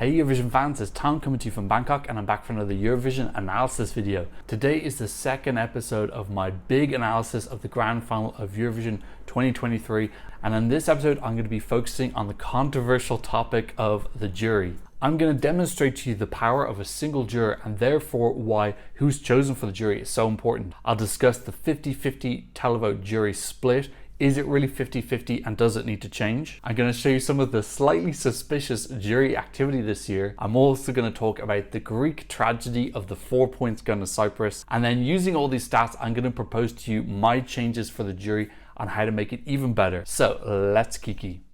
Hey Eurovision fans, it's Tom coming to you from Bangkok and I'm back for another Eurovision analysis video. Today is the second episode of my big analysis of the Grand Final of Eurovision 2023, and in this episode I'm going to be focusing on the controversial topic of the jury. I'm going to demonstrate to you the power of a single juror and therefore why who's chosen for the jury is so important. I'll discuss the 50-50 televote jury split. Is it really 50-50 and does it need to change? I'm going to show you some of the slightly suspicious jury activity this year. I'm also going to talk about the Greek tragedy of the 4 points going to Cyprus. And then using all these stats, I'm going to propose to you my changes for the jury on how to make it even better. So let's kiki.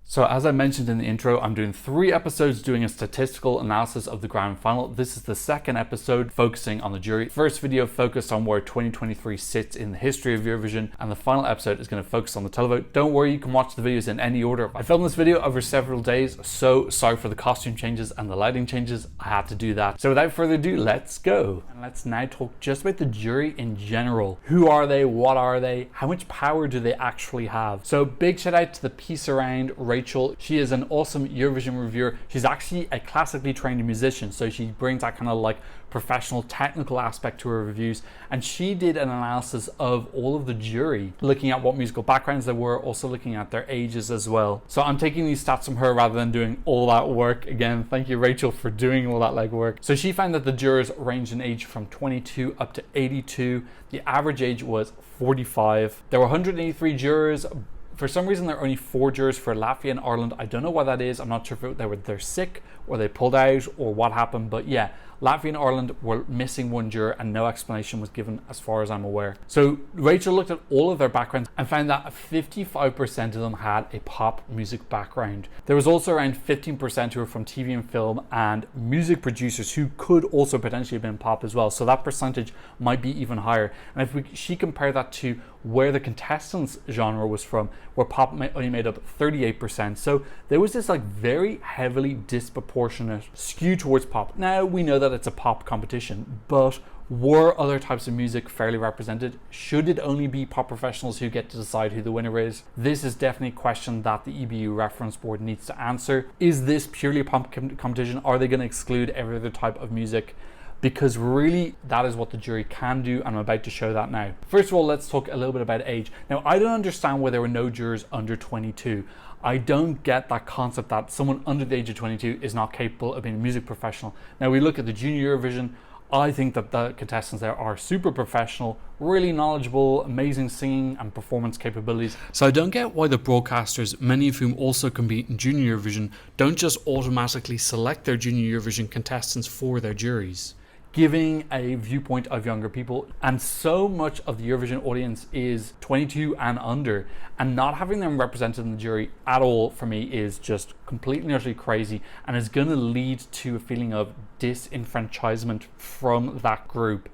So as I mentioned in the intro, I'm doing 3 episodes doing a statistical analysis of the Grand Final. This is the second episode focusing on the jury. First video focused on where 2023 sits in the history of Eurovision, and the final episode is going to focus on the televote. Don't worry, you can watch the videos in any order. I filmed this video over several days, so sorry for the costume changes and the lighting changes. I had to do that. So without further ado, let's go. And let's now talk just about the jury in general. Who are they? What are they? How much power do they actually have? So big shout out to the piece around Rachel. She is an awesome Eurovision reviewer. She's actually a classically trained musician, so she brings that kind of like professional technical aspect to her reviews, and she did an analysis of all of the jury, looking at what musical backgrounds they were, also looking at their ages as well. So I'm taking these stats from her rather than doing all that work. Again, thank you Rachel for doing all that legwork. So she found that the jurors ranged in age from 22 up to 82. The average age was 45. There were 183 jurors. For some reason, there are only 4 jurors for Latvia and Ireland. I don't know why that is. I'm not sure if they're sick or they pulled out or what happened. But yeah, Latvia and Ireland were missing 1 juror and no explanation was given as far as I'm aware. So Rachel looked at all of their backgrounds and found that 55% of them had a pop music background. There was also around 15% who were from TV and film and music producers who could also potentially have been pop as well. So that percentage might be even higher. And if she compared that to where the contestants genre was from, where pop only made up 38%. So there was this like very heavily disproportionate skew towards pop. Now we know that it's a pop competition, but were other types of music fairly represented? Should it only be pop professionals who get to decide who the winner is? This is definitely a question that the EBU reference board needs to answer. Is this purely a pop competition? Are they going to exclude every other type of music? Because really that is what the jury can do, and I'm about to show that now. First of all, let's talk a little bit about age. Now, I don't understand why there were no jurors under 22. I don't get that concept that someone under the age of 22 is not capable of being a music professional. Now, we look at the Junior Eurovision. I think that the contestants there are super professional, really knowledgeable, amazing singing and performance capabilities. So I don't get why the broadcasters, many of whom also compete in Junior Eurovision, don't just automatically select their Junior Eurovision contestants for their juries, giving a viewpoint of younger people. And so much of the Eurovision audience is 22 and under, and not having them represented in the jury at all for me is just completely and utterly crazy, and is going to lead to a feeling of disenfranchisement from that group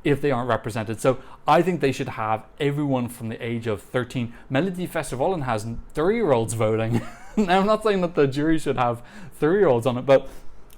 if they aren't represented. So I think they should have everyone from the age of 13. Melody Festivalen has 3-year-olds voting. Now, I'm not saying that the jury should have 3-year-olds on it, but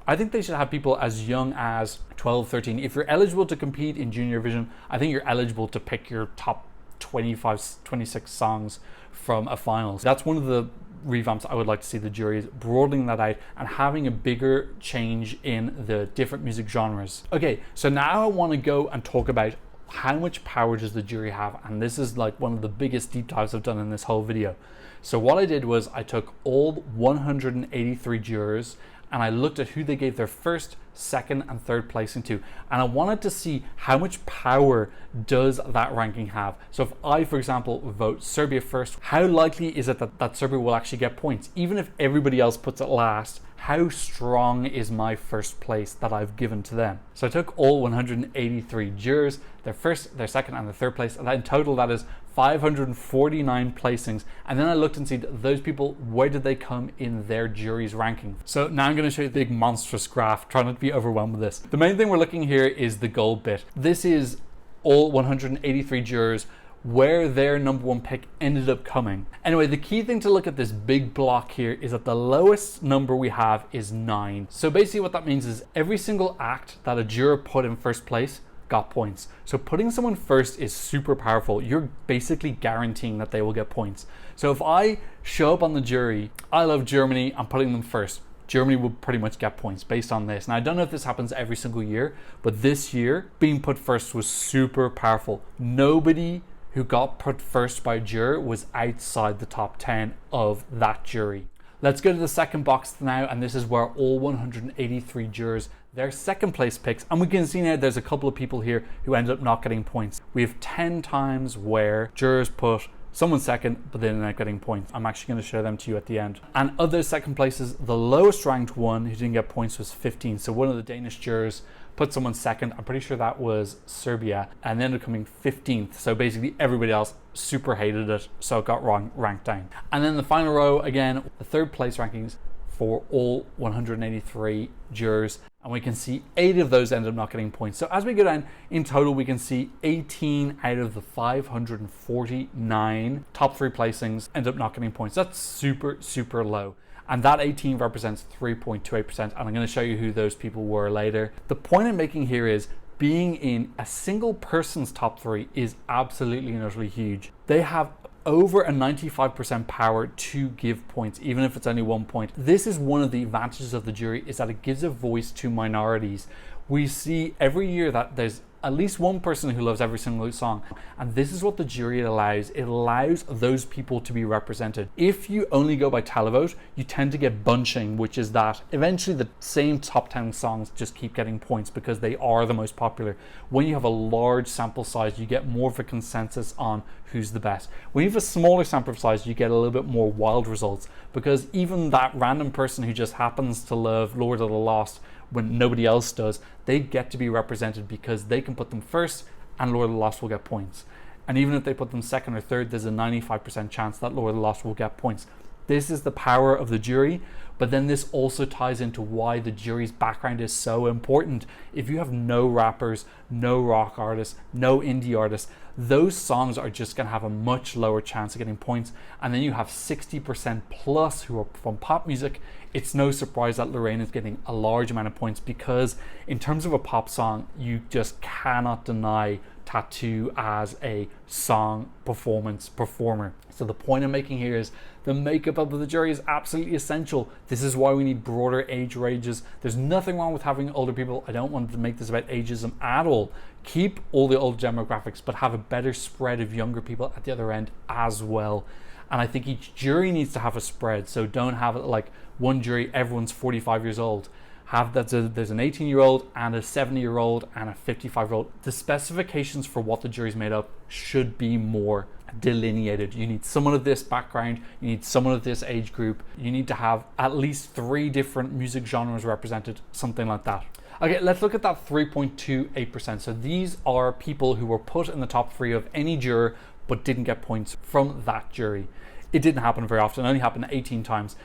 I think they should have people as young as 12, 13. If you're eligible to compete in Junior Eurovision, I think you're eligible to pick your top 25, 26 songs from a final. So that's one of the revamps I would like to see the juries broadening that out and having a bigger change in the different music genres. Okay, so now I want to go and talk about how much power does the jury have, and this is like one of the biggest deep dives I've done in this whole video. So what I did was I took all 183 jurors and I looked at who they gave their first, second and third placing to, and I wanted to see how much power does that ranking have. So if I, for example, vote Serbia first, how likely is it that Serbia will actually get points? Even if everybody else puts it last, how strong is my first place that I've given to them? So I took all 183 jurors, their first, their second and their third place, and in total that is 549 placings. And then I looked and see those people, where did they come in their jury's ranking? So now I'm going to show you the big monstrous graph. Try not to be overwhelmed with this. The main thing we're looking here is the gold bit. This is all 183 jurors, where their number 1 pick ended up coming. Anyway, the key thing to look at this big block here is that the lowest number we have is 9. So basically what that means is every single act that a juror put in first place got points. So putting someone first is super powerful. You're basically guaranteeing that they will get points. So if I show up on the jury, I love Germany, I'm putting them first. Germany will pretty much get points based on this. Now, I don't know if this happens every single year, but this year, being put first was super powerful. Nobody who got put first by a juror was outside the top 10 of that jury. Let's go to the second box now, and this is where all 183 jurors, their second place picks, and we can see now there's a couple of people here who ended up not getting points. We have 10 times where jurors put someone second, but they're not getting points. I'm actually going to show them to you at the end. And other second places, the lowest ranked one who didn't get points was 15. So one of the Danish jurors put someone second. I'm pretty sure that was Serbia, and then ended up coming 15th. So basically everybody else super hated it, so it got ranked down. And then the final row, again, the third place rankings for all 183 jurors, and we can see 8 of those ended up not getting points. So as we go down, in total we can see 18 out of the 549 top 3 placings end up not getting points. That's super low, and that 18 represents 3.28%, and I'm going to show you who those people were later. The point I'm making here is being in a single person's top 3 is absolutely and utterly huge. They have over a 95% power to give points, even if it's only 1 point. This is one of the advantages of the jury, is that it gives a voice to minorities. We see every year that there's at least one person who loves every single song, and this is what the jury allows. It allows those people to be represented. If you only go by televote, you tend to get bunching, which is that eventually the same top 10 songs just keep getting points because they are the most popular. When you have a large sample size, you get more of a consensus on who's the best. When you have a smaller sample size, you get a little bit more wild results, because even that random person who just happens to love Lord of the Lost when nobody else does, they get to be represented because they can put them first and Lord of the Lost will get points. And even if they put them second or third, there's a 95% chance that Lord of the Lost will get points. This is the power of the jury, but then this also ties into why the jury's background is so important. If you have no rappers, no rock artists, no indie artists, those songs are just going to have a much lower chance of getting points. And then you have 60% plus who are from pop music. It's no surprise that Lorraine is getting a large amount of points, because in terms of a pop song, you just cannot deny Tattoo as a song performer. So the point I'm making here is the makeup of the jury is absolutely essential. This is why we need broader age ranges. There's nothing wrong with having older people. I don't want to make this about ageism at all. Keep all the old demographics, but have a better spread of younger people at the other end as well. And I think each jury needs to have a spread. So don't have it like one jury, everyone's 45 years old. Have that there's an 18-year-old and a 70-year-old and a 55-year-old. The specifications for what the jury's made up should be more delineated. You need someone of this background, you need someone of this age group, you need to have at least 3 different music genres represented, something like that. Okay, let's look at that 3.28%. So these are people who were put in the top 3 of any juror but didn't get points from that jury. It didn't happen very often, it only happened 18 times.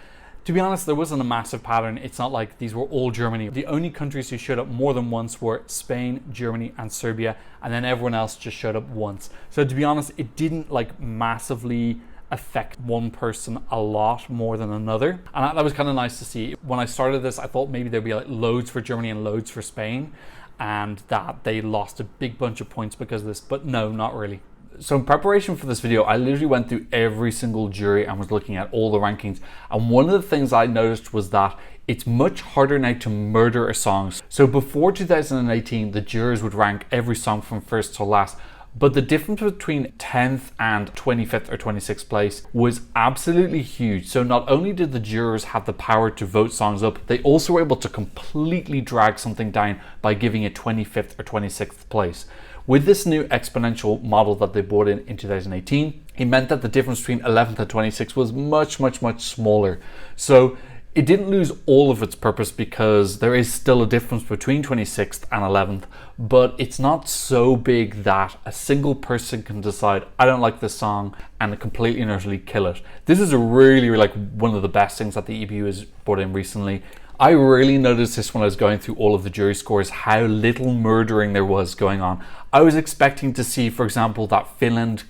To be honest, there wasn't a massive pattern. It's not like these were all Germany. The only countries who showed up more than once were Spain, Germany, and Serbia, and then everyone else just showed up once. So to be honest, it didn't like massively affect one person a lot more than another. And that was kind of nice to see. When I started this, I thought maybe there'd be like loads for Germany and loads for Spain, and that they lost a big bunch of points because of this, but no, not really. So in preparation for this video, I literally went through every single jury and was looking at all the rankings. And one of the things I noticed was that it's much harder now to murder a song. So before 2018, the jurors would rank every song from first to last. But the difference between 10th and 25th or 26th place was absolutely huge. So not only did the jurors have the power to vote songs up, they also were able to completely drag something down by giving it 25th or 26th place. With this new exponential model that they brought in 2018, it meant that the difference between 11th and 26th was much smaller. So it didn't lose all of its purpose, because there is still a difference between 26th and 11th, but it's not so big that a single person can decide, I don't like this song, and completely and utterly kill it. This is a really like one of the best things that the EBU has brought in recently. I really noticed this when I was going through all of the jury scores, how little murdering there was going on. I was expecting to see, for example, that Finland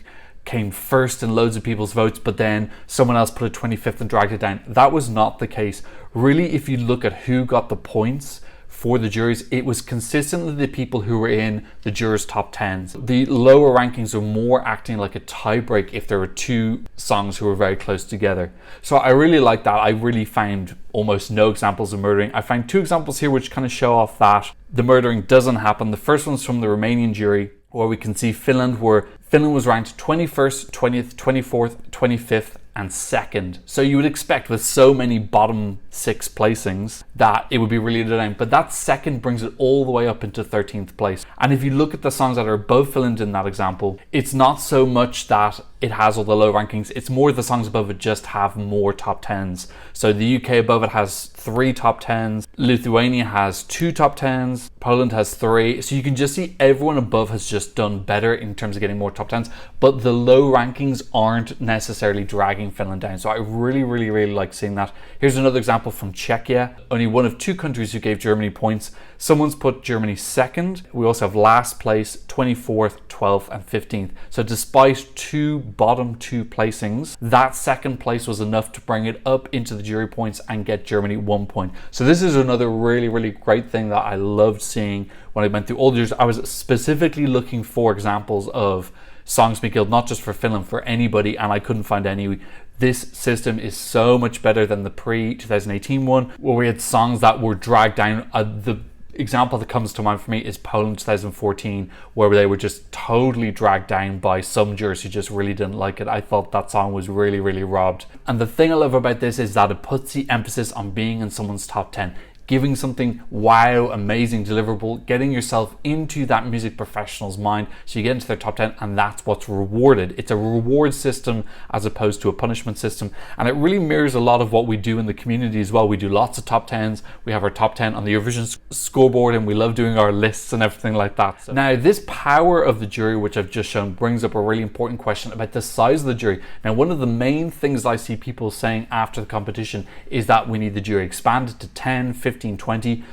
came first in loads of people's votes, but then someone else put a 25th and dragged it down. That was not the case. Really, if you look at who got the points for the juries, it was consistently the people who were in the jurors' top 10s. The lower rankings are more acting like a tiebreak if there were two songs who were very close together. So I really like that. I really found almost no examples of murdering. I found two examples here which kind of show off that the murdering doesn't happen. The first one's from the Romanian jury, where we can see Finland was ranked 21st, 20th, 24th, 25th, and 2nd. So you would expect with so many bottom 6 placings that it would be really down, but that 2nd brings it all the way up into 13th place. And if you look at the songs that are above Finland in that example, it's not so much that it has all the low rankings, it's more the songs above it just have more top 10s. So the UK above it has 3 top 10s, Lithuania has 2 top 10s, Poland has 3. So you can just see everyone above has just done better in terms of getting more top 10s, but the low rankings aren't necessarily dragging Finland down. So I really like seeing that. Here's another example from Czechia, only one of 2 countries who gave Germany points. Someone's put Germany 2nd. We also have last place, 24th, 12th, and 15th. So despite 2 bottom 2 placings, that 2nd place was enough to bring it up into the jury points and get Germany 1 point. So this is another really great thing that I loved seeing when I went through all the jurors. I was specifically looking for examples of songs being killed, not just for Finland, for anybody, and I couldn't find any. This system is so much better than the pre-2018 one, where we had songs that were dragged down. The example that comes to mind for me is Poland 2014, where they were just totally dragged down by some jurors who just really didn't like it. I thought that song was really robbed. And the thing I love about this is that it puts the emphasis on being in someone's top 10. Giving something wow, amazing, deliverable, getting yourself into that music professional's mind so you get into their top 10, and that's what's rewarded. It's a reward system as opposed to a punishment system, and it really mirrors a lot of what we do in the community as well. We do lots of top 10s. We have our top 10 on the Eurovision scoreboard, and we love doing our lists and everything like that. So now, this power of the jury, which I've just shown, brings up a really important question about the size of the jury. Now, one of the main things I see people saying after the competition is that we need the jury expanded to 10, 15, 20.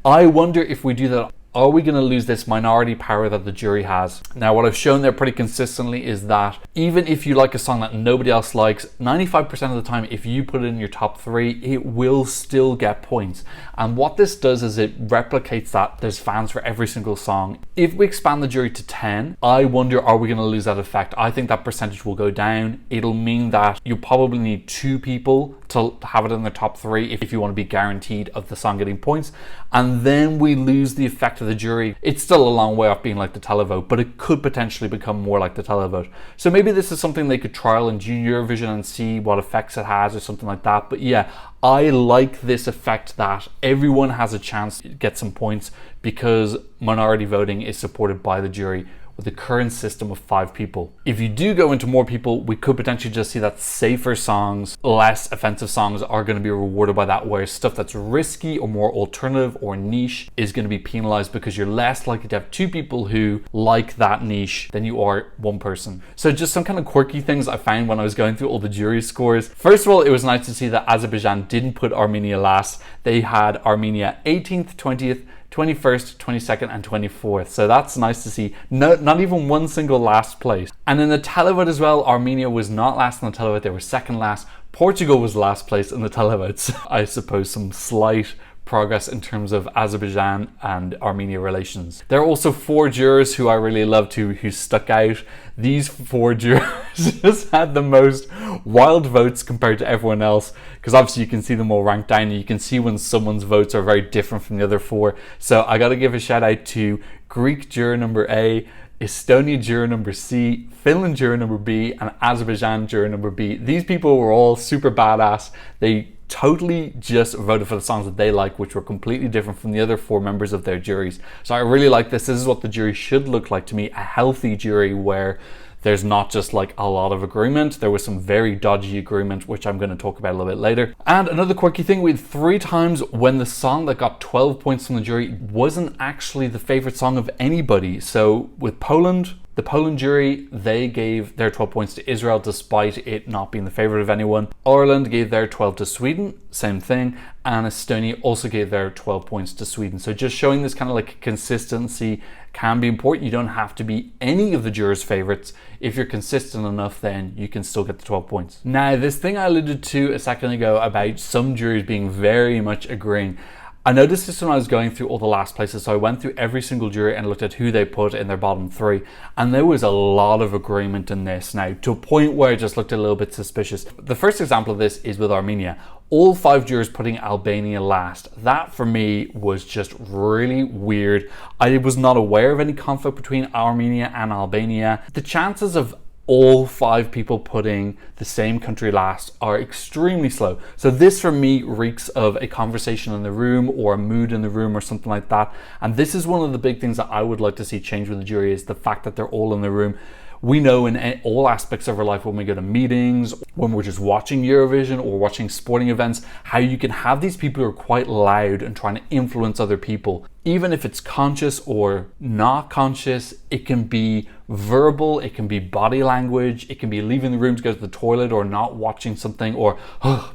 I wonder if we do that, are we going to lose this minority power that the jury has? Now, what I've shown there pretty consistently is that even if you like a song that nobody else likes, 95% of the time, if you put it in your top 3, it will still get points. And what this does is it replicates that there's fans for every single song. If we expand the jury to 10, I wonder, are we going to lose that effect? I think that percentage will go down. It'll mean that you probably need 2 people to have it in the top 3 if you want to be guaranteed of the song getting points. And then we lose the effect of the jury. It's still a long way off being like the televote, but it could potentially become more like the televote. So maybe this is something they could trial in Junior Eurovision and see what effects it has or something like that. But yeah, I like this effect that everyone has a chance to get some points because minority voting is supported by the jury with the current system of 5 people. If you do go into more people, we could potentially just see that safer songs, less offensive songs are going to be rewarded by that, whereas stuff that's risky or more alternative or niche is going to be penalized because you're less likely to have 2 people who like that niche than you are 1 person. So just some kind of quirky things I found when I was going through all the jury scores. First of all, it was nice to see that Azerbaijan didn't put Armenia last. They had Armenia 18th, 20th, 21st, 22nd, and 24th. So that's nice to see. Not even one single last place. And in the televote as well, Armenia was not last in the televote. They were 2nd last. Portugal was last place in the televote. So I suppose some slight progress in terms of Azerbaijan and Armenia relations. There are also 4 jurors who I really loved who stuck out. These 4 jurors just had the most wild votes compared to everyone else, because obviously you can see them all ranked down and you can see when someone's votes are very different from the other 4. So I got to give a shout out to Greek juror number A, Estonia juror number C, Finland juror number B, and Azerbaijan juror number B. These people were all super badass. They totally just voted for the songs that they like, which were completely different from the other 4 members of their juries. So I really like this. This is what the jury should look like to me, a healthy jury where there's not just like a lot of agreement. There was some very dodgy agreement, which I'm going to talk about a little bit later. And another quirky thing, we had 3 times when the song that got 12 points from the jury wasn't actually the favorite song of anybody. So with Poland, the Poland jury, they gave their 12 points to Israel despite it not being the favorite of anyone. Ireland gave their 12 to Sweden, same thing. And Estonia also gave their 12 points to Sweden. So just showing this kind of like consistency can be important. You don't have to be any of the jurors' favorites. If you're consistent enough, then you can still get the 12 points. Now, this thing I alluded to a second ago about some juries being very much agreeing, I noticed this when I was going through all the last places, so I went through every single jury and looked at who they put in their bottom 3, and there was a lot of agreement in this now, to a point where it just looked a little bit suspicious. The first example of this is with Armenia. All 5 jurors putting Albania last. That for me was just really weird. I was not aware of any conflict between Armenia and Albania. The chances of all 5 people putting the same country last are extremely slow. So this for me reeks of a conversation in the room or a mood in the room or something like that. And this is one of the big things that I would like to see change with the jury, is the fact that they're all in the room. We know in all aspects of our life, when we go to meetings, when we're just watching Eurovision or watching sporting events, how you can have these people who are quite loud and trying to influence other people. Even if it's conscious or not conscious, it can be verbal, it can be body language, it can be leaving the room to go to the toilet or not watching something or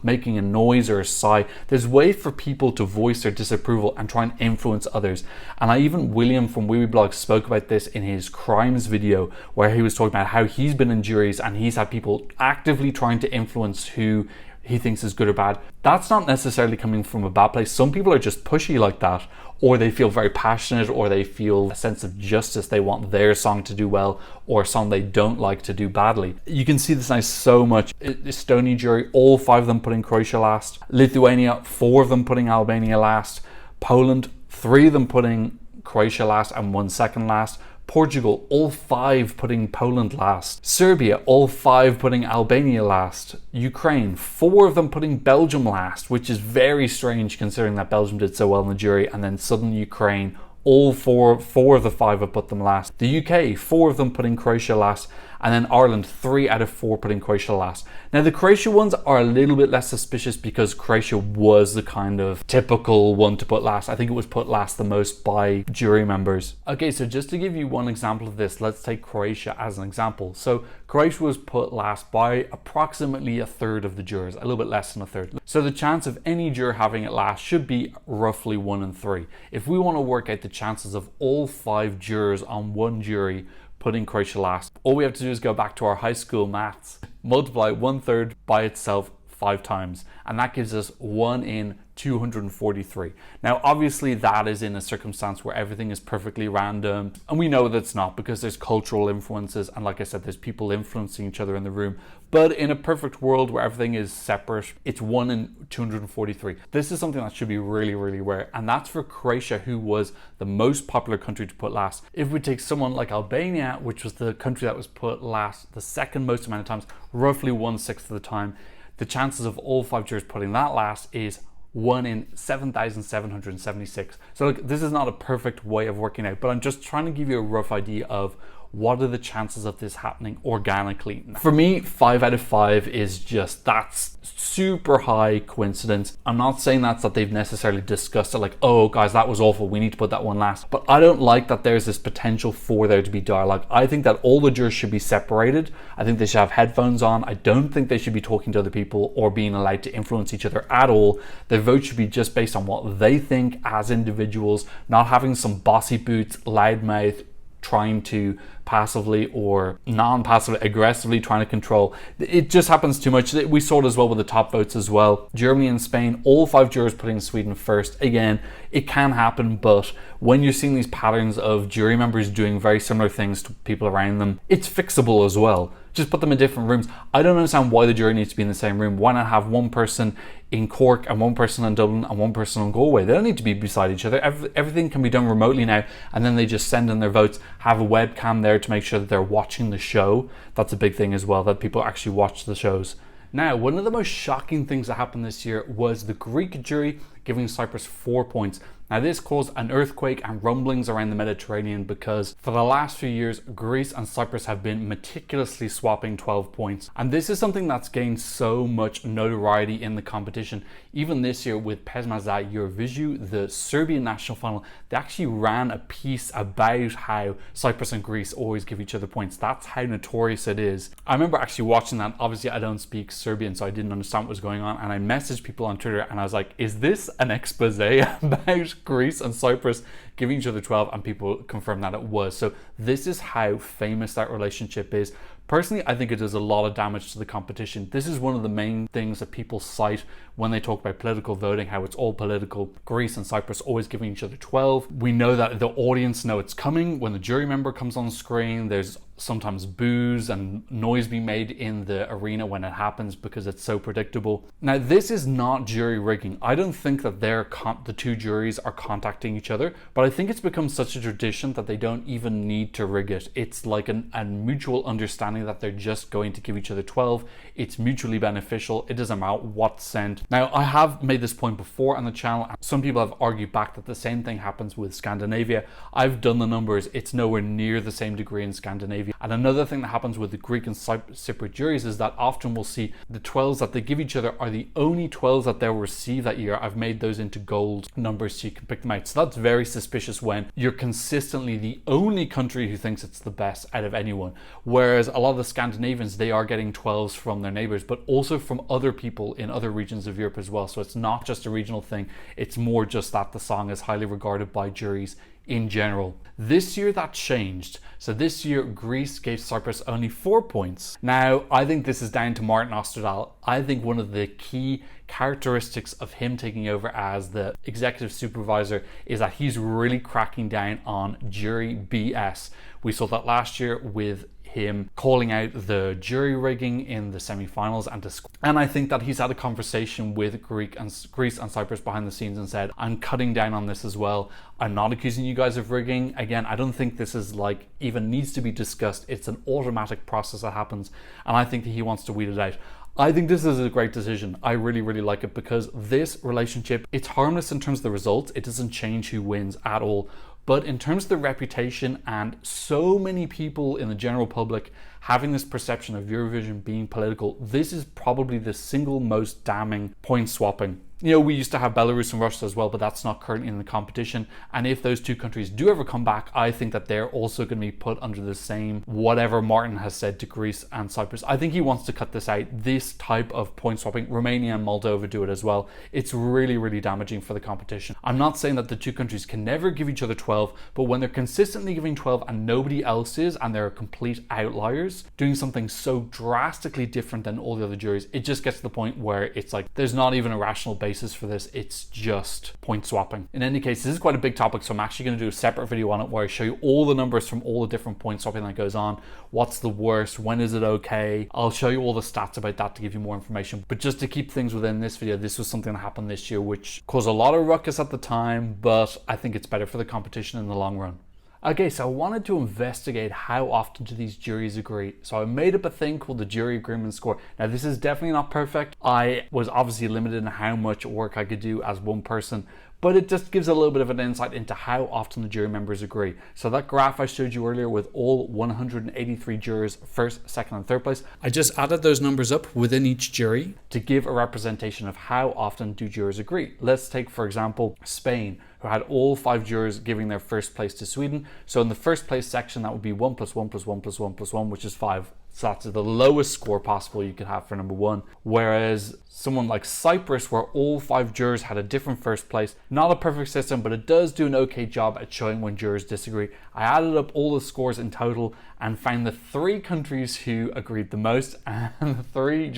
making a noise or a sigh. There's ways for people to voice their disapproval and try and influence others. And William from Blog spoke about this in his crimes video, where he was talking about how he's been in juries and he's had people actively trying to influence who he thinks is good or bad. That's not necessarily coming from a bad place. Some people are just pushy like that, or they feel very passionate, or they feel a sense of justice. They want their song to do well, or a song they don't like to do badly. You can see this now so much. Estonia jury, all 5 of them putting Croatia last. Lithuania, 4 of them putting Albania last. Poland, 3 of them putting Croatia last and 1 second last. Portugal, all 5 putting Poland last. Serbia, all 5 putting Albania last. Ukraine, 4 of them putting Belgium last, which is very strange considering that Belgium did so well in the jury, and then suddenly Ukraine, all four of the 5 have put them last. The UK, 4 of them putting Croatia last, and then Ireland, 3 out of 4 putting Croatia last. Now the Croatia ones are a little bit less suspicious because Croatia was the kind of typical one to put last. I think it was put last the most by jury members. Okay, so just to give you one example of this, let's take Croatia as an example. So Croatia was put last by approximately a third of the jurors, a little bit less than a third. So the chance of any juror having it last should be roughly 1 in 3. If we want to work out the chances of all 5 jurors on one jury putting Croatia last, all we have to do is go back to our high school maths, multiply 1/3 by itself 5 times, and that gives us 1 in 243. Now obviously that is in a circumstance where everything is perfectly random, and we know that's not, because there's cultural influences, and like I said, there's people influencing each other in the room. But in a perfect world where everything is separate, it's 1 in 243. This is something that should be really, really rare, and that's for Croatia, who was the most popular country to put last. If we take someone like Albania, which was the country that was put last the second most amount of times, roughly 1/6 of the time, the chances of all 5 jurors putting that last is 1 in 7,776. So look, this is not a perfect way of working out, but I'm just trying to give you a rough idea of what are the chances of this happening organically. For me, 5 out of 5 is just, that's super high coincidence. I'm not saying that they've necessarily discussed it like, oh guys, that was awful, we need to put that one last. But I don't like that there's this potential for there to be dialogue. I think that all the jurors should be separated. I think they should have headphones on. I don't think they should be talking to other people or being allowed to influence each other at all. Their vote should be just based on what they think as individuals, not having some bossy boots, loudmouth, trying to passively or non-passively, aggressively trying to control. It just happens too much. We saw it as well with the top votes as well. Germany and Spain, all 5 jurors putting Sweden first. Again, it can happen, but when you're seeing these patterns of jury members doing very similar things to people around them, it's fixable as well. Just put them in different rooms. I don't understand why the jury needs to be in the same room. Why not have one person in Cork and one person in Dublin and one person in Galway? They don't need to be beside each other. Everything can be done remotely now, and then they just send in their votes, have a webcam there to make sure that they're watching the show. That's a big thing as well, that people actually watch the shows. Now, one of the most shocking things that happened this year was the Greek jury giving Cyprus 4 points. Now this caused an earthquake and rumblings around the Mediterranean, because for the last few years, Greece and Cyprus have been meticulously swapping 12 points. And this is something that's gained so much notoriety in the competition. Even this year with Pesmaza Eurovision, the Serbian national final, they actually ran a piece about how Cyprus and Greece always give each other points. That's how notorious it is. I remember actually watching that. Obviously I don't speak Serbian, so I didn't understand what was going on. And I messaged people on Twitter and I was like, is this an expose about Greece and Cyprus giving each other 12? And people confirmed that it was. So this is how famous that relationship is. Personally, I think it does a lot of damage to the competition. This is one of the main things that people cite when they talk about political voting, how it's all political. Greece and Cyprus always giving each other 12. We know that the audience know it's coming. When the jury member comes on screen, there's sometimes boos and noise being made in the arena when it happens because it's so predictable. Now, this is not jury rigging. I don't think that the two juries are contacting each other, but I think it's become such a tradition that they don't even need to rig it. It's like a mutual understanding that they're just going to give each other 12. It's mutually beneficial. It doesn't matter what's sent. Now, I have made this point before on the channel. Some people have argued back that the same thing happens with Scandinavia. I've done the numbers. It's nowhere near the same degree in Scandinavia. And another thing that happens with the Greek and Cypriot juries is that often we'll see the 12s that they give each other are the only 12s that they'll receive that year. I've made those into gold numbers so you can pick them out. So that's very suspicious when you're consistently the only country who thinks it's the best out of anyone. Whereas a lot of the Scandinavians, they are getting 12s from their neighbors, but also from other people in other regions of Europe as well. So it's not just a regional thing. It's more just that the song is highly regarded by juries in general. This year that changed. So this year Greece gave Cyprus only 4 points. Now, I think this is down to Martin Osterdahl. I think one of the key characteristics of him taking over as the executive supervisor is that he's really cracking down on jury BS. We saw that last year with him calling out the jury rigging in the semi-finals and I think that he's had a conversation with Greece and Cyprus behind the scenes and said, I'm cutting down on this as well. I'm not accusing you guys of rigging. Again, I don't think this is like even needs to be discussed. It's an automatic process that happens, and I think that he wants to weed it out. I think this is a great decision. I really, really like it because this relationship, it's harmless in terms of the results. It doesn't change who wins at all. But in terms of the reputation and so many people in the general public having this perception of Eurovision being political, this is probably the single most damning point swapping. You know, we used to have Belarus and Russia as well, but that's not currently in the competition. And if those two countries do ever come back, I think that they're also going to be put under the same whatever Martin has said to Greece and Cyprus. I think he wants to cut this out. This type of point swapping, Romania and Moldova do it as well. It's really, really damaging for the competition. I'm not saying that the two countries can never give each other 12, but when they're consistently giving 12 and nobody else is, and they're complete outliers, doing something so drastically different than all the other juries, it just gets to the point where it's like, there's not even a rational basis for this. It's just point swapping. In any case, this is quite a big topic, so I'm actually going to do a separate video on it where I show you all the numbers from all the different point swapping that goes on. What's the worst? When is it okay? I'll show you all the stats about that to give you more information. But just to keep things within this video, this was something that happened this year which caused a lot of ruckus at the time, but I think it's better for the competition in the long run. Okay, so I wanted to investigate how often do these juries agree. So I made up a thing called the jury agreement score. Now, this is definitely not perfect. I was obviously limited in how much work I could do as one person, but it just gives a little bit of an insight into how often the jury members agree. So that graph I showed you earlier with all 183 jurors, first, second, and third place, I just added those numbers up within each jury to give a representation of how often do jurors agree. Let's take, for example, Spain, who had all 5 jurors giving their first place to Sweden. So in the first place section, that would be 1 + 1 + 1 + 1 + 1, which is 5. So that's the lowest score possible you could have for number 1. Whereas someone like Cyprus, where all 5 jurors had a different first place, not a perfect system, but it does do an okay job at showing when jurors disagree. I added up all the scores in total and found the 3 countries who agreed the most and the 3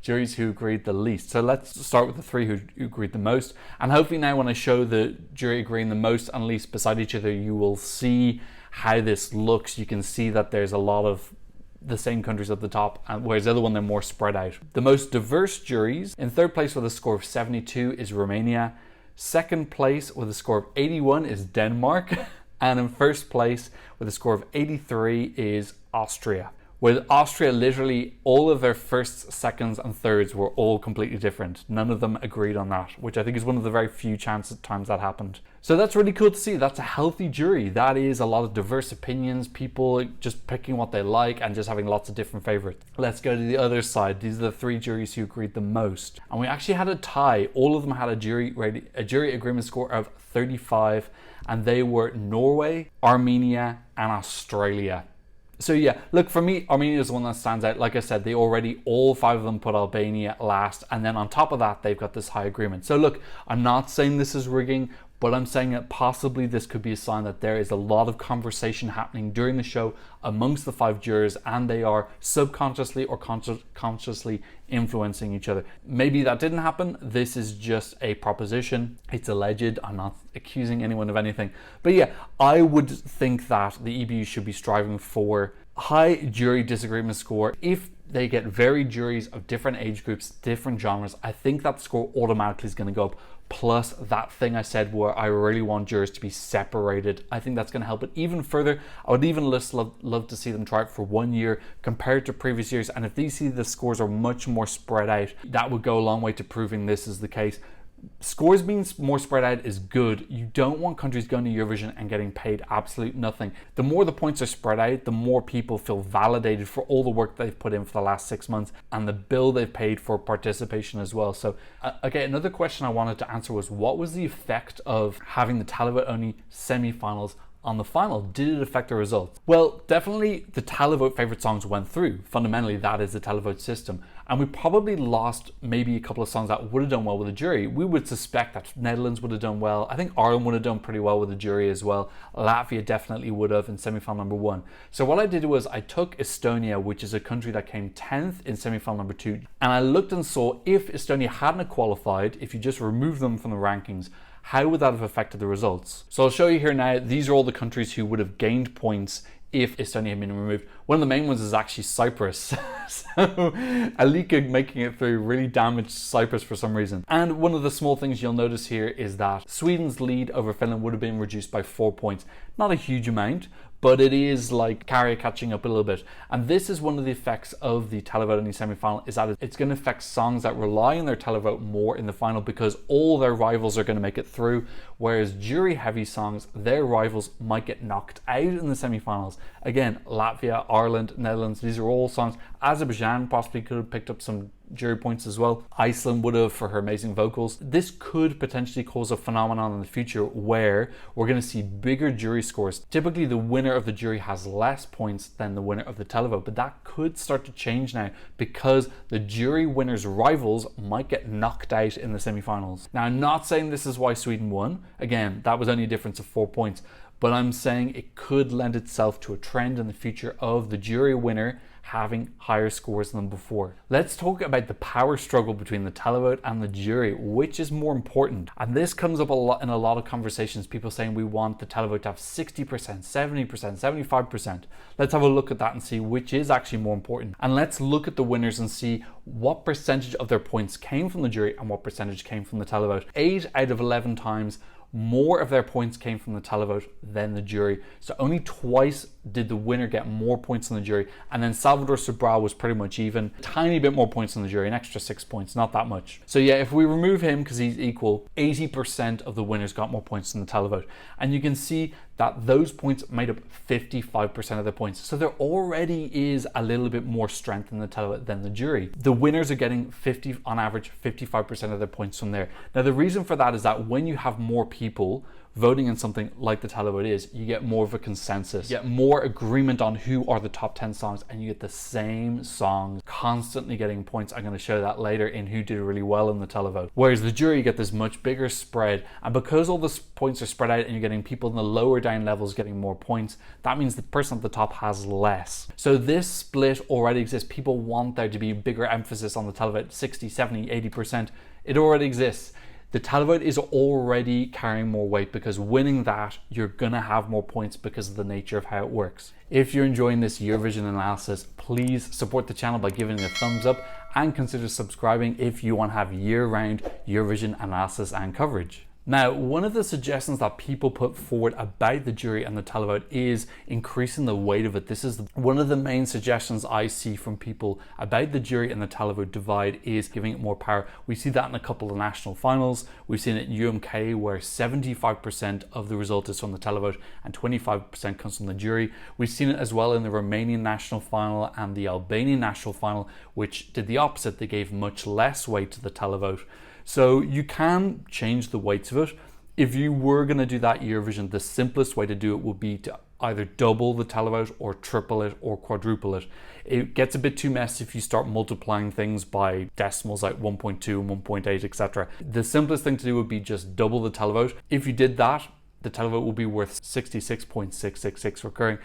juries who agreed the least. So let's start with the 3 who agreed the most. And hopefully now when I show the jury agreeing the most and least beside each other, you will see how this looks. You can see that there's a lot of the same countries at the top, whereas the other one, they're more spread out. The most diverse juries, in third place with a score of 72 is Romania. Second place with a score of 81 is Denmark. And in first place with a score of 83 is Austria. With Austria, literally all of their firsts, seconds, and thirds were all completely different. None of them agreed on that, which I think is one of the very few times that happened. So that's really cool to see. That's a healthy jury. That is a lot of diverse opinions, people just picking what they like and just having lots of different favorites. Let's go to the other side. These are the 3 juries who agreed the most. And we actually had a tie. All of them had a jury agreement score of 35, and they were Norway, Armenia, and Australia. So yeah, look, for me, Armenia is the one that stands out. Like I said, they already, all 5 of them put Albania last. And then on top of that, they've got this high agreement. So look, I'm not saying this is rigging, but I'm saying that possibly this could be a sign that there is a lot of conversation happening during the show amongst the 5 jurors, and they are subconsciously or consciously influencing each other. Maybe that didn't happen. This is just a proposition. It's alleged. I'm not accusing anyone of anything. But yeah, I would think that the EBU should be striving for high jury disagreement score. If they get varied juries of different age groups, different genres, I think that score automatically is going to go up. Plus that thing I said where I really want jurors to be separated, I think that's going to help it even further. I would even love to see them try it for 1 year compared to previous years, and if they see the scores are much more spread out, that would go a long way to proving this is the case. Scores being more spread out is good. You don't want countries going to Eurovision and getting paid absolute nothing. The more the points are spread out, the more people feel validated for all the work they've put in for the last 6 months and the bill they've paid for participation as well. So okay, another question I wanted to answer was, what was the effect of having the Televote only semi-finals on the final? Did it affect the results? Well, definitely the Televote favorite songs went through. Fundamentally, that is the Televote system. And we probably lost maybe a couple of songs that would have done well with the jury. We would suspect that Netherlands would have done well. I think Ireland would have done pretty well with the jury as well. Latvia definitely would have in semi-final number 1. So what I did was I took Estonia, which is a country that came 10th in semi-final number 2, and I looked and saw if Estonia hadn't qualified, if you just remove them from the rankings, how would that have affected the results? So I'll show you here now. These are all the countries who would have gained points if Estonia had been removed. One of the main ones is actually Cyprus. So Alika making it through really damaged Cyprus for some reason. And one of the small things you'll notice here is that Sweden's lead over Finland would have been reduced by 4 points. Not a huge amount, but it is like carrier catching up a little bit. And this is one of the effects of the Televote only semi-final, is that it's going to affect songs that rely on their televote more in the final because all their rivals are going to make it through, whereas jury heavy songs, their rivals might get knocked out in the semi-finals. Again, Latvia, Ireland, Netherlands, these are all songs. Azerbaijan possibly could have picked up some jury points as well. Iceland would have for her amazing vocals. This could potentially cause a phenomenon in the future where we're going to see bigger jury scores. Typically the winner of the jury has less points than the winner of the televote, but that could start to change now because the jury winner's rivals might get knocked out in the semi-finals. Now, I'm not saying this is why Sweden won. Again, that was only a difference of 4 points, but I'm saying it could lend itself to a trend in the future of the jury winner having higher scores than before. Let's talk about the power struggle between the televote and the jury. Which is more important? And this comes up a lot in a lot of conversations. People saying we want the televote to have 60%, 70%, 75%. Let's have a look at that and see which is actually more important. And let's look at the winners and see what percentage of their points came from the jury and what percentage came from the televote. 8 out of 11 times, more of their points came from the televote than the jury. So only twice did the winner get more points than the jury. And then Salvador Sobral was pretty much even. A tiny bit more points than the jury, an extra 6 points, not that much. So yeah, if we remove him because he's equal, 80% of the winners got more points than the televote. And you can see that those points made up 55% of the points. So there already is a little bit more strength in the televote than the jury. The winners are getting on average 55% of their points from there. Now the reason for that is that when you have more people voting on something like the televote is, you get more of a consensus, you get more agreement on who are the top 10 songs, and you get the same songs constantly getting points. I'm going to show that later in who did really well in the televote. Whereas the jury, you get this much bigger spread, and because all the points are spread out and you're getting people in the lower down levels getting more points, that means the person at the top has less. So this split already exists. People want there to be bigger emphasis on the televote, 60, 70, 80%. It already exists. The televote is already carrying more weight because winning that, you're gonna have more points because of the nature of how it works. If you're enjoying this Eurovision analysis, please support the channel by giving it a thumbs up and consider subscribing if you want to have year-round Eurovision analysis and coverage. Now, one of the suggestions that people put forward about the jury and the televote is increasing the weight of it. This is one of the main suggestions I see from people about the jury and the televote divide, is giving it more power. We see that in a couple of national finals. We've seen it in UMK where 75% of the result is from the televote and 25% comes from the jury. We've seen it as well in the Romanian national final and the Albanian national final, which did the opposite. They gave much less weight to the televote. So you can change the weights of it. If you were going to do that Eurovision, the simplest way to do it would be to either double the televote or triple it or quadruple it. It gets a bit too messy if you start multiplying things by decimals like 1.2 and 1.8, etc. The simplest thing to do would be just double the televote. If you did that, the televote would be worth 66.666 recurring,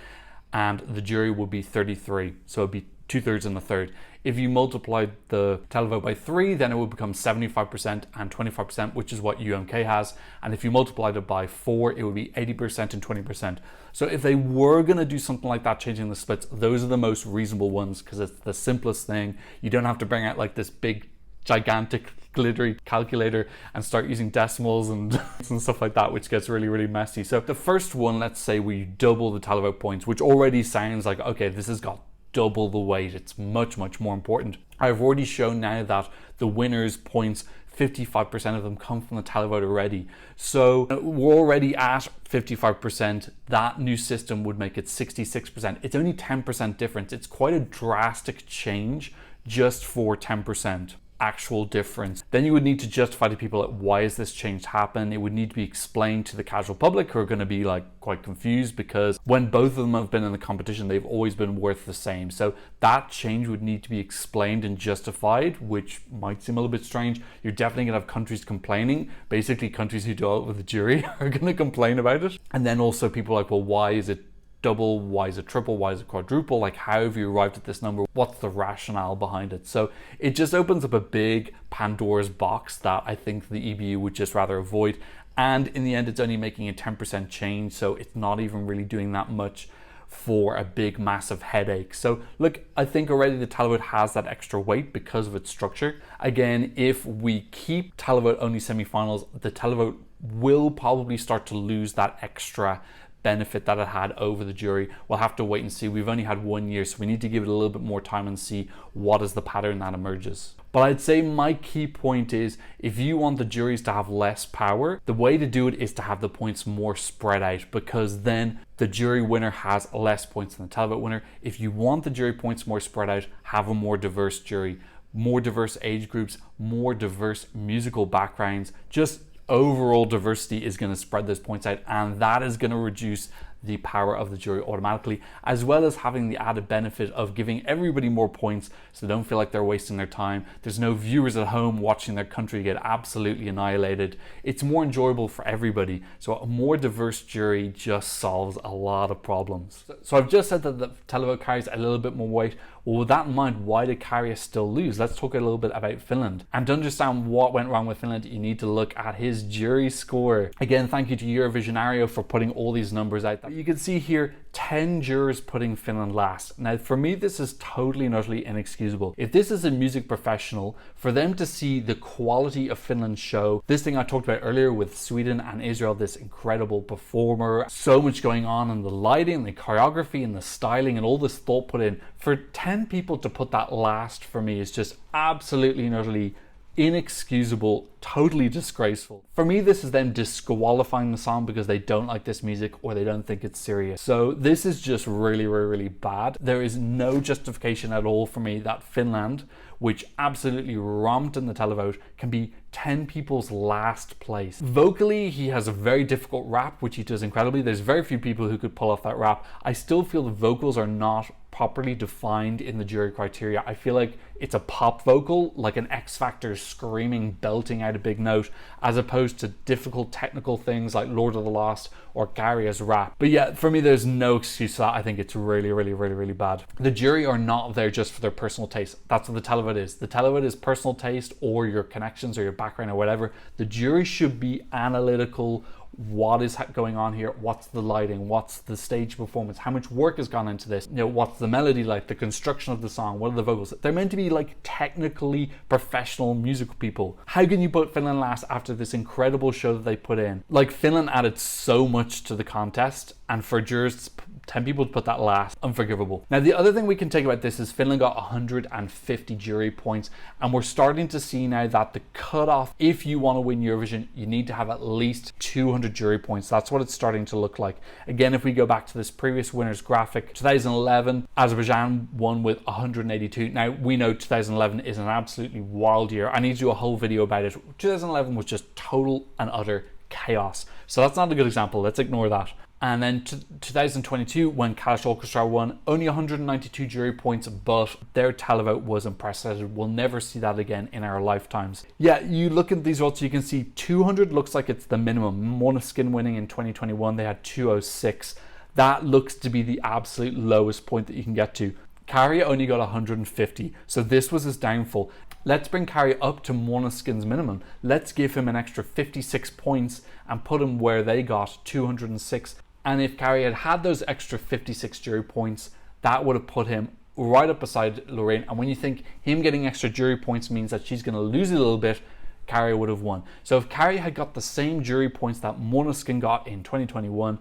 and the jury would be 33. So it'd be 2/3 and a third. If you multiplied the televote by 3, then it would become 75% and 25%, which is what UMK has. And if you multiplied it by 4, it would be 80% and 20%. So if they were going to do something like that, changing the splits, those are the most reasonable ones because it's the simplest thing. You don't have to bring out like this big, gigantic, glittery calculator and start using decimals and stuff like that, which gets really, really messy. So the first one, let's say we double the televote points, which already sounds like, okay, this has got double the weight. It's much, much more important. I've already shown now that the winner's points, 55% of them come from the televote already. So we're already at 55%. That new system would make it 66%. It's only 10% difference. It's quite a drastic change just for 10%. Actual difference. Then you would need to justify to people like, why has this change happened? It would need to be explained to the casual public who are going to be like quite confused because when both of them have been in the competition, they've always been worth the same. So that change would need to be explained and justified, which might seem a little bit strange. You're definitely going to have countries complaining. Basically, countries who deal with the jury are going to complain about it. And then also people like, well, why is it double, why is it triple, why is it quadruple, like how have you arrived at this number, what's the rationale behind it? So it just opens up a big Pandora's box that I think the EBU would just rather avoid, and in the end it's only making a 10% change, so it's not even really doing that much for a big massive headache. So look, I think already the televote has that extra weight because of its structure. Again, if we keep televote only semi-finals, the televote will probably start to lose that extra benefit that it had over the jury. We'll have to wait and see. We've only had 1 year, so we need to give it a little bit more time and see what is the pattern that emerges. But I'd say my key point is, if you want the juries to have less power, the way to do it is to have the points more spread out, because then the jury winner has less points than the televote winner. If you want the jury points more spread out, have a more diverse jury, more diverse age groups, more diverse musical backgrounds. Just overall diversity is going to spread those points out, and that is going to reduce the power of the jury automatically, as well as having the added benefit of giving everybody more points so they don't feel like they're wasting their time. There's no viewers at home watching their country get absolutely annihilated. It's more enjoyable for everybody. So a more diverse jury just solves a lot of problems. So I've just said that the televote carries a little bit more weight. Well, with that in mind, why did Käärijä still lose? Let's talk a little bit about Finland. And to understand what went wrong with Finland, you need to look at his jury score. Again, thank you to Eurovisionario for putting all these numbers out. You can see here 10 jurors putting Finland last. Now, for me, this is totally and utterly inexcusable. If this is a music professional, for them to see the quality of Finland's show, this thing I talked about earlier with Sweden and Israel, this incredible performer, so much going on in the lighting, the choreography and the styling and all this thought put in, for 10 people to put that last for me is just absolutely and utterly inexcusable, totally disgraceful. For me, this is them disqualifying the song because they don't like this music or they don't think it's serious. So this is just really, really, really bad. There is no justification at all for me that Finland, which absolutely romped in the televote, can be 10 people's last place. Vocally, he has a very difficult rap, which he does incredibly. There's very few people who could pull off that rap. I still feel the vocals are not properly defined in the jury criteria. I feel like it's a pop vocal, like an X Factor screaming, belting out a big note, as opposed to difficult technical things like Lord of the Lost or Käärijä's rap. But yeah, for me, there's no excuse for that. I think it's really, really, really, really bad. The jury are not there just for their personal taste. That's what the televote is. The televote is personal taste or your connections or your background or whatever. The jury should be analytical. What is going on here? What's the lighting? What's the stage performance? How much work has gone into this? You know, what's the melody like? The construction of the song? What are the vocals? They're meant to be like technically professional musical people. How can you put Finland last after this incredible show that they put in? Like, Finland added so much to the contest, and for jurors 10 people to put that last, unforgivable. Now, the other thing we can take about this is Finland got 150 jury points, and we're starting to see now that the cutoff, if you want to win Eurovision, you need to have at least 200 jury points. That's what it's starting to look like. Again, if we go back to this previous winners graphic, 2011, Azerbaijan won with 182. Now, we know 2011 is an absolutely wild year. I need to do a whole video about it. 2011 was just total and utter chaos. So that's not a good example. Let's ignore that. And then 2022, when Kalish Orchestra won, only 192 jury points, but their televote was unprecedented. We'll never see that again in our lifetimes. Yeah, you look at these results, you can see 200 looks like it's the minimum. Måneskin winning in 2021, they had 206. That looks to be the absolute lowest point that you can get to. Kari only got 150, so this was his downfall. Let's bring Kari up to Måneskin's minimum. Let's give him an extra 56 points and put him where they got 206. And if Kari had had those extra 56 jury points, that would have put him right up beside Lorraine. And when you think him getting extra jury points means that she's going to lose a little bit, Kari would have won. So if Kari had got the same jury points that Måneskin got in 2021,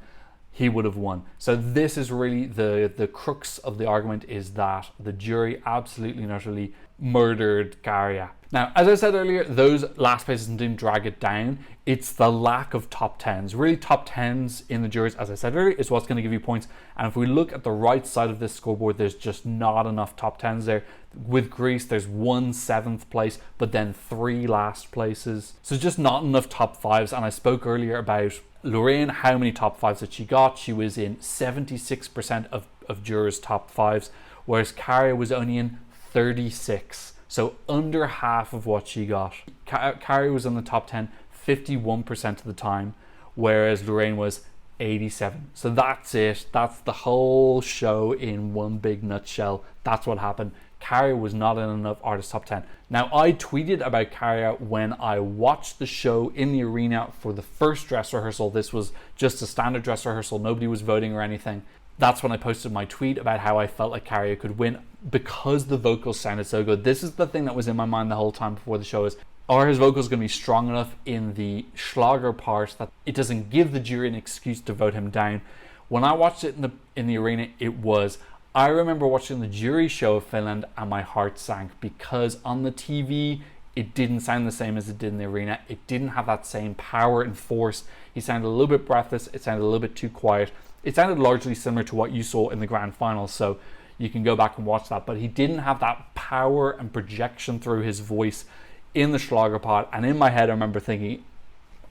he would have won. So this is really the crux of the argument, is that the jury absolutely and utterly murdered Kari. Now, as I said earlier, those last places didn't drag it down. It's the lack of top 10s. Really, top 10s in the juries, as I said earlier, is what's going to give you points. And if we look at the right side of this scoreboard, there's just not enough top 10s there. With Greece, there's 1 7th place, but then 3 last places. So just not enough top 5s. And I spoke earlier about Lorraine, how many top 5s that she got. She was in 76% of jurors' top 5s, whereas Kari was only in 36. So under half of what she got. Kari was in the top 10 51% of the time, whereas Lorraine was 87. So that's it. That's the whole show in one big nutshell. That's what happened. Kari was not in enough artist top 10. Now, I tweeted about Kari when I watched the show in the arena for the first dress rehearsal. This was just a standard dress rehearsal. Nobody was voting or anything. That's when I posted my tweet about how I felt like Kari could win because the vocals sounded so good. This is the thing that was in my mind the whole time before the show, is, are his vocals going to be strong enough in the Schlager part that it doesn't give the jury an excuse to vote him down? When I watched it in the arena, it was. I remember watching the jury show of Finland and my heart sank, because on the TV it didn't sound the same as it did in the arena. It didn't have that same power and force. He sounded a little bit breathless. It sounded a little bit too quiet. It sounded largely similar to what you saw in the grand final, so you can go back and watch that. But he didn't have that power and projection through his voice in the Schlager part. And in my head, I remember thinking,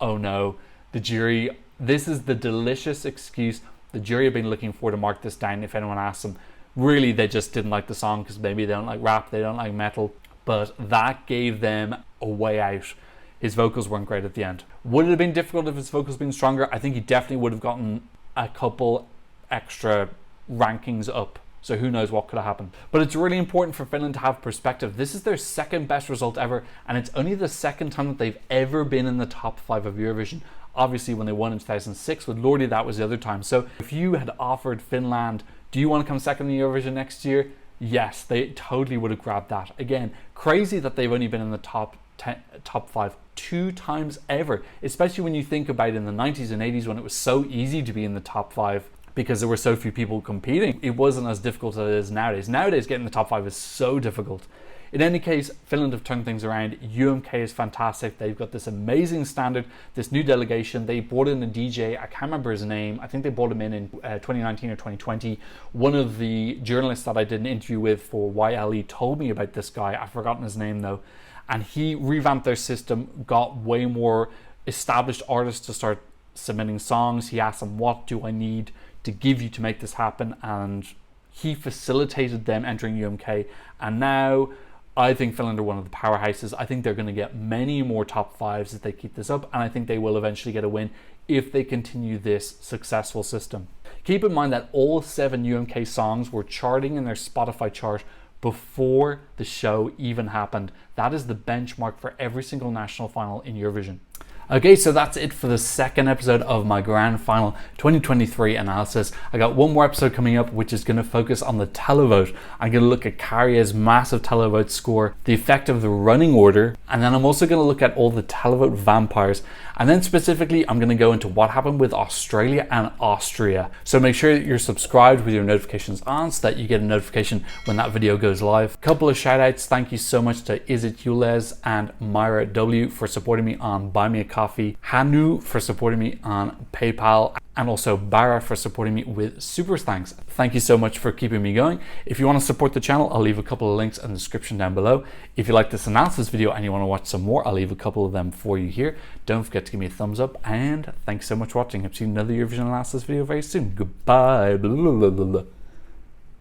oh no, the jury, this is the delicious excuse the jury have been looking for to mark this down. If anyone asks them, really, they just didn't like the song because maybe they don't like rap, they don't like metal. But that gave them a way out. His vocals weren't great at the end. Would it have been difficult if his vocals had been stronger? I think he definitely would have gotten a couple extra rankings up. So who knows what could have happened. But it's really important for Finland to have perspective. This is their second best result ever, and it's only the second time that they've ever been in the top 5 of Eurovision. Obviously, when they won in 2006 with Lordi, that was the other time. So if you had offered Finland, do you want to come second in Eurovision next year? Yes, they totally would have grabbed that. Again, crazy that they've only been in the top 5 2 times ever, especially when you think about in the 90s and 80s when it was so easy to be in the top 5 because there were so few people competing. It wasn't as difficult as it is nowadays. Nowadays, getting the top 5 is so difficult. In any case, Finland have turned things around. UMK is fantastic. They've got this amazing standard, this new delegation. They brought in a DJ, I can't remember his name. I think they brought him in 2019 or 2020. One of the journalists that I did an interview with for YLE told me about this guy. I've forgotten his name though. And he revamped their system, got way more established artists to start submitting songs. He asked them, what do I need to give you to make this happen? And he facilitated them entering UMK. And now I think Finland are one of the powerhouses. I think they're going to get many more top 5s if they keep this up. And I think they will eventually get a win if they continue this successful system. Keep in mind that all 7 UMK songs were charting in their Spotify chart before the show even happened. That is the benchmark for every single national final in Eurovision. Okay, so that's it for the second episode of my Grand Final 2023 analysis. I got one more episode coming up, which is going to focus on the televote. I'm going to look at Carrier's massive televote score, the effect of the running order, and then I'm also going to look at all the televote vampires. And then specifically, I'm going to go into what happened with Australia and Austria. So make sure that you're subscribed with your notifications on so that you get a notification when that video goes live. Couple of shout outs. Thank you so much to Isit Yules and Myra W for supporting me on Buy Me a Coffee, Hanu for supporting me on PayPal, and also Bara for supporting me with super thanks. Thank you so much for keeping me going. If you want to support the channel, I'll leave a couple of links in the description down below. If you like this analysis video and you want to watch some more, I'll leave a couple of them for you here. Don't forget to give me a thumbs up, and thanks so much for watching. I'll see you in another Eurovision analysis video very soon. Goodbye. Blah, blah, blah, blah.